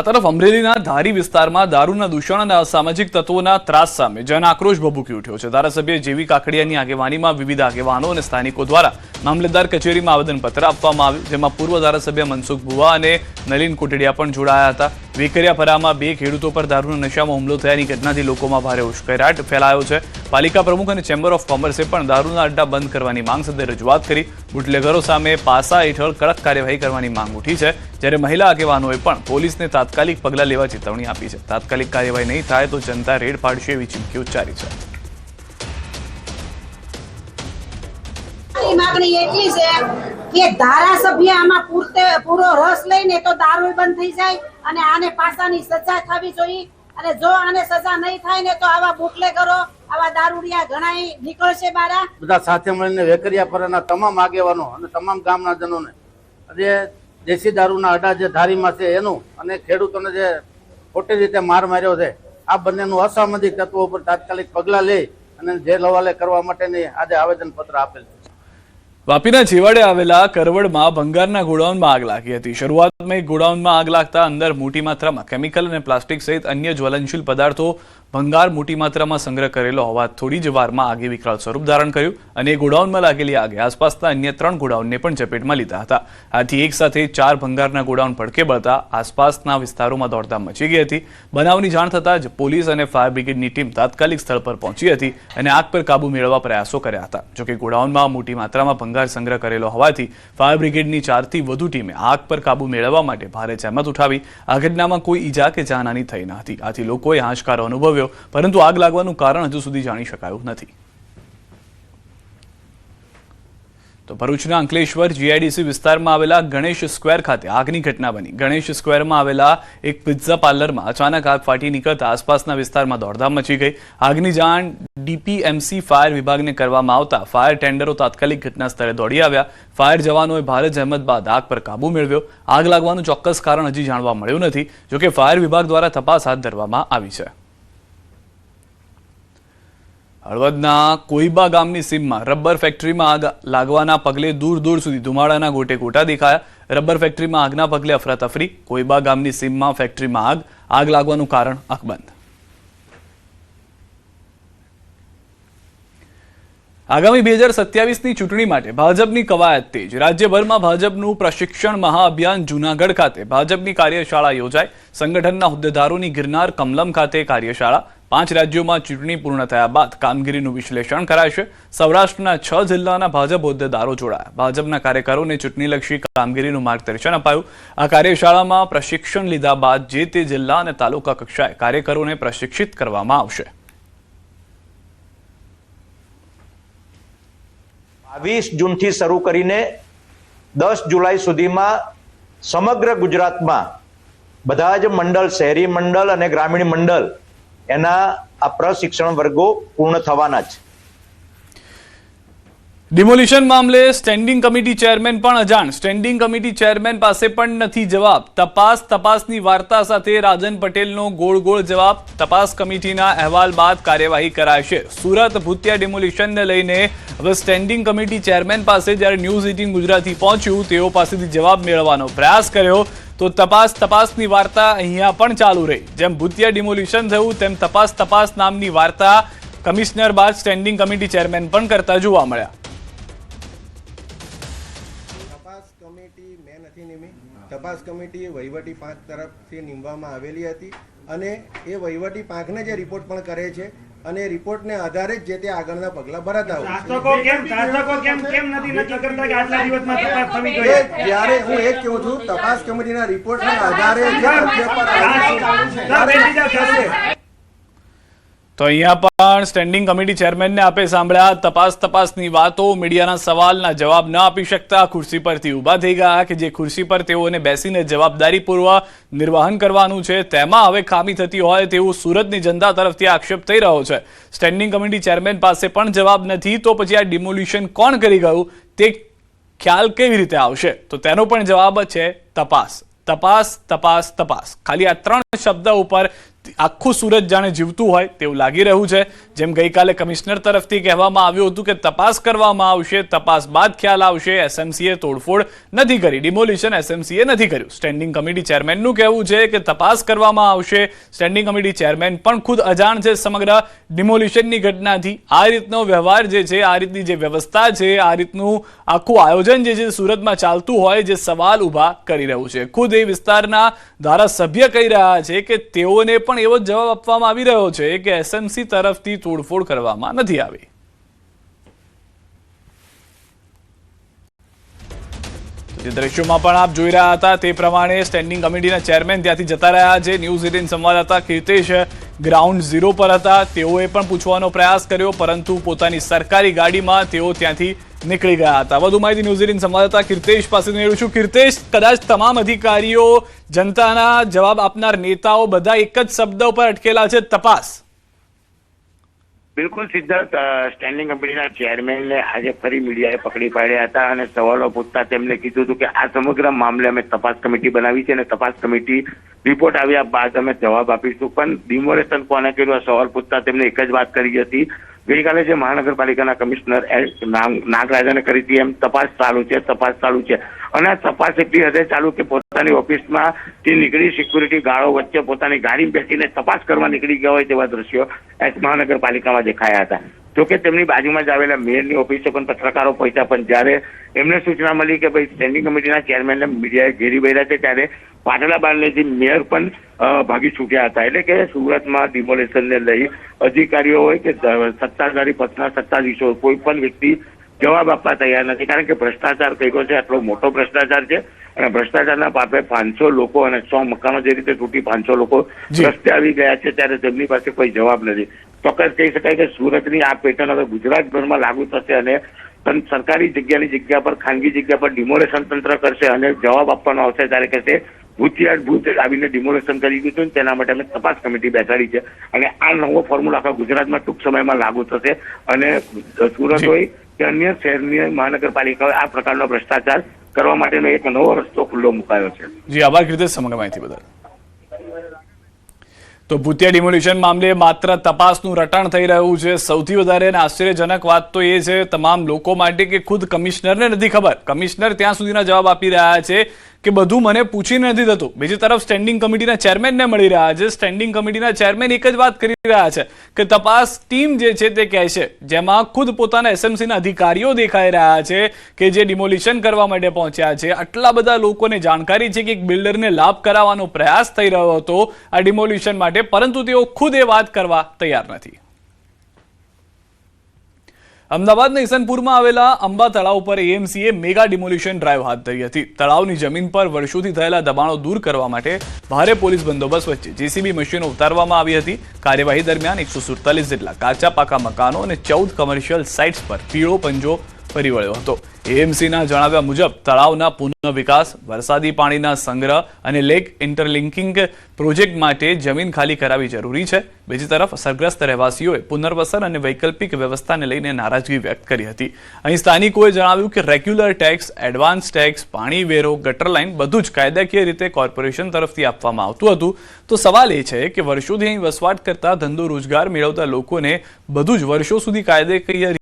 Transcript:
તરફ અમરેલીના ધારી વિસ્તારમાં દારૂના દૂષણ અને અસામાજિક તત્વોના ત્રાસ સામે જન આક્રોશ ભભૂકી ઉઠ્યો છે। ધારાસભ્ય જેવી કાકડિયાની આગેવાનીમાં વિવિધ આગેવાનો અને સ્થાનિકો દ્વારા મામલતદાર કચેરીમાં આવેદનપત્ર આપવામાં આવ્યું, જેમાં પૂર્વ ધારાસભ્ય મનસુખ ભુવા અને નલિન કોટડિયા પણ જોડાયા હતા। વેકરિયાપરામાં 2 ખેડૂતો પર દારૂના નશામાં હુમલો થયાની ઘટનાથી લોકોમાં ભારે ઉશ્કેરાટ ફેલાયો છે। પાલિકા પ્રમુખ અને ચેમ્બર ઓફ કોમર્સે પણ દારૂના અડ્ડા બંધ કરવાની માંગ સાથે રજૂઆત કરી બુટલેગરો સામે પાસા હેઠળ કડક કાર્યવાહી કરવાની માંગ ઉઠી છે, જ્યારે મહિલા આગેવાનોએ પણ પોલીસને તાત્કાલિક પગલાં લેવા ચેતવણી આપી છે। તાત્કાલિક કાર્યવાહી નહીં થાય તો જનતા રેડ પાડશે એવી ચીમકી ઉચ્ચારી છે। માગણી એટલી છે કે ધારાસભ્ય આમાં પૂરો રસ લઈને તો દારૂ બંધ થઈ જાય અને આને પાસાની સજા થવી જોઈએ, અને જો આને સજા નહીં થાય ને તો આવા બુટલેગરો આવા દારૂડિયા ઘણા નીકળશે બારા। બધા સાથે મળીને વેકરિયાપરાના તમામ આગેવાનો અને તમામ ગામના જનોને આજે દેશી દારૂના અડ્ડા જે ધારીમાં છે એનું અને ખેડૂતોને જે ખોટી રીતે માર માર્યો છે, આ બંનેનું અસામાજિક તત્વો ઉપર તાત્કાલિક પગલાં લઈ અને જેલ હવાલે કરવા માટેની આજે આવેદનપત્ર આપેલ છે। વાપીના છેવાડે આવેલા કરવડમાં ભંગારના ગોડાઉનમાં આગ લાગી હતી। શરૂઆતમાં એક ગોડાઉનમાં આગ લાગતા અંદર મોટી માત્રામાં કેમિકલ અને પ્લાસ્ટિક સહિત અન્ય જ્વલનશીલ પદાર્થો ભંગાર મોટી માત્રામાં સંગ્રહ કરેલો હોવા થોડી જ વારમાં આગે વિકરાળ સ્વરૂપ ધારણ કર્યું અને ગોડાઉનમાં લાગેલી આગે આસપાસના અન્ય 3 ગોડાઉનને પણ ઝપેટમાં લીધા હતા। આથી એક સાથે 4 ભંગારના ગોડાઉન ભડકે બળતા આસપાસના વિસ્તારોમાં દોડધામ મચી ગઈ હતી। બનાવની જાણ થતાં જ પોલીસ અને ફાયર બ્રિગેડની ટીમ તાત્કાલિક સ્થળ પર પહોંચી હતી અને આગ પર કાબુ મેળવવા પ્રયાસો કર્યા હતા। જોકે ગોડાઉનમાં મોટી માત્રામાં ભંગાર સંગ્રહ કરેલો હોવાથી ફાયર બ્રિગેડની 4 થી વધુ ટીમે આગ પર કાબુ મેળવવા માટે ભારે જહેમત ઉઠાવી। આ ઘટનામાં કોઈ ઈજા કે જાનહાની થઈ ન હતી। આથી લોકોએ હાશકારો અનુભવ્યો, પરંતુ આગ લાગવાનું કારણ હજુ સુધી જાણી શકાયું નથી। તો ભરૂચના અંકલેશ્વર જીઆઈડીસી વિસ્તારમાં આવેલા ગણેશ સ્ક્વેર ખાતે આગની ઘટના બની। ગણેશ સ્ક્વેરમાં આવેલા એક પિઝા પાર્લરમાં અચાનક આગ ફાટી નીકળતા આસપાસના વિસ્તારમાં દોડધામ મચી ગઈ। આગની જાણ ડીપીએમસી ફાયર વિભાગને કરવામાં આવતા ફાયર ટેન્ડરો તાત્કાલિક ઘટના સ્થળે દોડી આવ્યા। ફાયર જવાનોએ ભારે જહેમત બાદ આગ પર કાબુ મેળવ્યો। આગ લાગવાનું ચોક્કસ કારણ હજી જાણવા મળ્યું નથી, જોકે ફાયર વિભાગ દ્વારા તપાસ હાથ ધરવામાં આવી છે। હળવદના કોઈબા ગામની સીમમાં રબર ફેક્ટરીમાં આગ લાગવાના પગલે દૂર દૂર સુધી ધુમાડાના ગોટે ગોટા દેખાયા। રબર ફેક્ટરીમાં આગના પગલે અફરાતફરી। કોઈબા ગામની સીમમાં ફેક્ટરીમાં આગ લાગવાનું કારણ અકબંધ। આગામી 2027ની ચૂંટણી માટે ભાજપની કવાયત તેજ। રાજ્યભરમાં ભાજપનું પ્રશિક્ષણ મહાઅભિયાન જૂનાગઢ ખાતે ભાજપની કાર્યશાળા યોજાઈ। સંગઠનના હોદ્દેદારોની ગિરનાર કમલમ ખાતે કાર્યશાળા। 5 રાજ્યોમાં ચૂંટણી પૂર્ણ થયા બાદ કામગીરીનું વિશ્લેષણ કરાશે। સૌરાષ્ટ્રના 6 જિલ્લાના ભાજપ હોદ્દેદારો જોડાયા। ભાજપના કાર્યકરોને ચૂંટણીલક્ષી કામગીરીનું માર્ગદર્શન અપાયું। આ કાર્યશાળામાં પ્રશિક્ષણ લીધા બાદ જે તે જિલ્લા અને તાલુકા કક્ષાએ કાર્યકરોને પ્રશિક્ષિત કરવામાં આવશે। 22 જૂનથી શરૂ કરીને 10 જુલાઈ સુધીમાં સમગ્ર ગુજરાતમાં બધા જ મંડળ, શહેરી મંડળ અને ગ્રામીણ મંડળ એના આ પ્રશિક્ષણ વર્ગો પૂર્ણ થવાના છે। ડિમોલિશન મામલે સ્ટેન્ડિંગ કમિટી ચેરમેન પણ અજાણ। સ્ટેન્ડિંગ કમિટી ચેરમેન પાસે પણ નથી જવાબ। તપાસની વાર્તા સાથે રાજન પટેલનો ગોળ જવાબ। તપાસ કમિટીના અહેવાલ બાદ કાર્યવાહી કરાશે। સુરત ભૂતિયા ડિમોલિશનને લઈને હવે સ્ટેન્ડિંગ કમિટી ચેરમેન પાસે જ્યારે ન્યૂઝ 18 ગુજરાતી પહોંચ્યું, તેઓ પાસેથી જવાબ મેળવવાનો પ્રયાસ કર્યો તો તપાસની વાર્તા અહીંયા પણ ચાલુ રહી। જેમ ભૂતિયા ડિમોલિશન થયું તેમ તપાસ નામની વાર્તા કમિશનર બાદ સ્ટેન્ડિંગ કમિટી ચેરમેન પણ કરતા જોવા મળ્યા। તપાસ કમિટી વહીવટી પાંખ તરફથી નીમવામાં આવેલી હતી અને એ વહીવટી પાંખને જે રિપોર્ટ પણ કરે છે અને રિપોર્ટને આધારે જ જે તે આગળના પગલા ભરાતા હોય છે। ત્યારે હું એ જ કહું છું, તપાસ કમિટીના રિપોર્ટના આધારે જે તથ્ય પર તો અહીંયા પણ સ્ટેન્ડિંગ કમિટી ચેરમેનને આપે સાંભળ્યા તપાસની વાતો। મીડિયાના સવાલના જવાબ ન આપી શકતા ખુરશી પરથી ઊભા થઈ ગયા કે જે ખુરશી પર તેઓને બેસીને જવાબદારીપૂર્વક નિર્વહન કરવાનું છે, તેમાં હવે ખામી થતી હોય તેવું સુરતની જનતા તરફથી આક્ષેપ થઈ રહ્યો છે। સ્ટેન્ડિંગ કમિટી ચેરમેન પાસે પણ જવાબ નથી તો પછી આ ડિમોલિશન કોણ કરી ગયું તે ખ્યાલ કેવી રીતે આવશે? તો તેનો પણ જવાબ છે તપાસ। ખાલી આ 3 શબ્દ ઉપર આખું સુરત જાણે જીવતું હોય તેવું લાગી રહ્યું છે. જેમ ગઈકાલે કમિશનર તરફથી કહેવામાં આવ્યું હતું કે તપાસ કરવામાં આવશે, તપાસ બાદ ખ્યાલ આવશે. એસએમસીએ તોડફોડ નથી કરી, ડિમોલિશન એસએમસીએ નથી કર્યું. સ્ટેન્ડિંગ કમિટી ચેરમેનનું કહેવું છે કે તપાસ કરવામાં આવશે. સ્ટેન્ડિંગ કમિટી ચેરમેન પણ ખુદ અજાણ છે સમગ્ર ડિમોલિશનની ઘટનાથી. આ રીતનો વ્યવહાર જે છે, આ રીતની જે વ્યવસ્થા છે, આ રીતનું આખું આયોજન જે છે સુરતમાં ચાલતું હોય, જે સવાલ ઊભા કરી રહ્યું છે. ખુદ એ વિસ્તારના ધારાસભ્ય કહી રહ્યા છે કે તેઓને પણ એવો જવાબ આપવામાં આવી રહ્યો છે કે એસએમસી તરફથી તોડફોડ કરવામાં નથી આવી. જે દ્રશ્યોમાં પણ આપ જોઈ રહ્યા હતા તે પ્રમાણે સ્ટેન્ડિંગ કમિટીના ચેરમેન ત્યાંથી જતા રહ્યા છે. ન્યૂઝ 18 સંવાદદાતા કીર્તેશ ગ્રાઉન્ડ ઝીરો પર હતા. તેઓએ પણ પૂછવાનો પ્રયાસ કર્યો, પરંતુ પોતાની સરકારી ગાડીમાં તેઓ ત્યાંથી નીકળી ગયા હતા. વધુ માહિતી ન્યૂઝ 18 સંવાદદાતા કીર્તેશ પાસે મેળવું છું. કીર્તેશ, કદાચ તમામ અધિકારીઓ, જનતાના જવાબ આપનાર નેતાઓ બધા એક જ શબ્દ ઉપર અટકેલા છે, તપાસ. બિલકુલ સિદ્ધાર્થ, સ્ટેન્ડિંગ કમિટીના ચેરમેનને આજે ફરી મીડિયાએ પકડી પાડ્યા હતા અને સવાલો પૂછતા તેમને કીધું હતું કે આ સમગ્ર મામલે અમે તપાસ કમિટી બનાવી છે અને તપાસ કમિટી રિપોર્ટ આવ્યા બાદ અમે જવાબ આપીશું. પણ ડિમોલેશન કોને કર્યું આ સવાલ પૂછતા તેમને એક જ વાત કરી હતી. ગઈકાલે જે મહાનગરપાલિકાના કમિશનર નાગરાજાને કરી હતી એમ તપાસ ચાલુ છે અને આ તપાસ એટલી હદે ચાલુ કે પોતાની ઓફિસમાં થી નીકળી સિક્યુરિટી ગાર્ડો વચ્ચે પોતાની ગાડી બેસીને તપાસ કરવા નીકળી ગયા હોય તેવા દ્રશ્યો મહાનગરપાલિકામાં દેખાયા હતા. જોકે તેમની બાજુમાં જ આવેલા મેયરની ઓફિસે પણ પત્રકારો પહોંચ્યા, પણ જ્યારે એમને સૂચના મળી કે ભાઈ સ્ટેન્ડિંગ કમિટીના ચેરમેનને મીડિયાએ ઘેરી બેઠા છે ત્યારે પાટલા બારલેથી મેયર પણ ભાગી છૂટ્યા હતા. એટલે કે સુરતમાં ડિમોલેશનને લઈ અધિકારીઓ હોય કે સત્તાધારી પક્ષના સત્તાધીશો કોઈ પણ વ્યક્તિ જવાબ આપવા તૈયાર નથી, કારણ કે ભ્રષ્ટાચાર કર્યો છે, આટલો મોટો ભ્રષ્ટાચાર છે અને ભ્રષ્ટાચારના પાપે 500 લોકો અને 100 મકાનો જે રીતે તૂટી 500 લોકો રસ્તે આવી ગયા છે ત્યારે તેમની પાસે કોઈ જવાબ નથી. ચોક્કસ કહી શકાય કે સુરતની આ પેટર્ન હવે ગુજરાતભરમાં લાગુ થશે અને સરકારી જગ્યાની જગ્યા પર, ખાનગી જગ્યા પર ડિમોલેશન તંત્ર કરશે અને જવાબ આપવાનો આવશે ત્યારે કહેશે ભૂત આવીને ડિમોલેશન કરી દીધું, તેના માટે અમે તપાસ કમિટી બેસાડી છે અને આ નવો ફોર્મ્યુલા આખા ગુજરાતમાં ટૂંક સમયમાં લાગુ થશે અને સુરત હોય કે અન્ય શહેરની મહાનગરપાલિકાઓ આ પ્રકારનો ભ્રષ્ટાચાર કરવા માટેનો એક નવો રસ્તો ખુલ્લો મુકાયો છે. જી આભાર કીર્તેશ સમગ્ર માહિતી બદલ. તો ભૂતિયા ડિમોલિશન મામલે માત્ર તપાસનું રટણ થઈ રહ્યું છે. સૌથી વધારે આશ્ચર્યજનક વાત તો એ છે તમામ લોકો માટે કે ખુદ કમિશનરને નથી ખબર. કમિશનર ત્યાં સુધીના જવાબ આપી રહ્યા છે કે બધું મને પૂછીને નથી થતું. બીજી તરફ સ્ટેન્ડિંગ કમિટીના ચેરમેનને મળી રહ્યા છે. સ્ટેન્ડિંગ કમિટીના ચેરમેન એક જ વાત કરી રહ્યા છે કે તપાસ ટીમ જે છે તે કહે છે, જેમાં ખુદ પોતાના એસએમસીના અધિકારીઓ દેખાઈ રહ્યા છે કે જે ડિમોલિશન કરવા માટે પહોંચ્યા છે. આટલા બધા લોકોને જાણકારી છે કે એક બિલ્ડરને લાભ કરાવવાનો પ્રયાસ થઈ રહ્યો હતો આ ડિમોલિશન માટે, પરંતુ તેઓ ખુદ એ વાત કરવા તૈયાર નથી. અમદાવાદના ઈસનપુરમાં આવેલા અંબા તળાવ પર એએમસીએ મેગા ડિમોલિશન ડ્રાઈવ હાથ ધરી હતી. તળાવની જમીન પર વર્ષોથી થયેલા દબાણો દૂર કરવા માટે ભારે પોલીસ બંદોબસ્ત વચ્ચે જેસીબી મશીનો ઉતારવામાં આવી હતી. કાર્યવાહી દરમિયાન 147 જેટલા કાચા પાકા મકાનો અને 14 કમર્શિયલ સાઇટ્સ પર પીળો પંજો ફરી વળ્યો હતો. એએમસીના જણાવ્યા મુજબ તળાવના પુનઃ વિકાસ, વરસાદી પાણીના સંગ્રહ અને લેક ઇન્ટરલિંકિંગ પ્રોજેક્ટ માટે જમીન ખાલી કરાવવી જરૂરી છે. બીજી તરફ અસરગ્રસ્ત રહેવાસીઓએ પુનર્વસન અને વૈકલ્પિક વ્યવસ્થાને લઈને નારાજગી વ્યક્ત કરી હતી. અહીં સ્થાનિકોએ જણાવ્યું કે રેગ્યુલર ટેક્સ, એડવાન્સ ટેક્સ, પાણી વેરો, ગટર લાઇન બધું જ કાયદાકીય રીતે કોર્પોરેશન તરફથી આપવામાં આવતું હતું. તો સવાલ એ છે કે વર્ષોથી અહીં વસવાટ કરતા ધંધો રોજગાર મેળવતા લોકોને બધું જ વર્ષો સુધી કાયદાકીય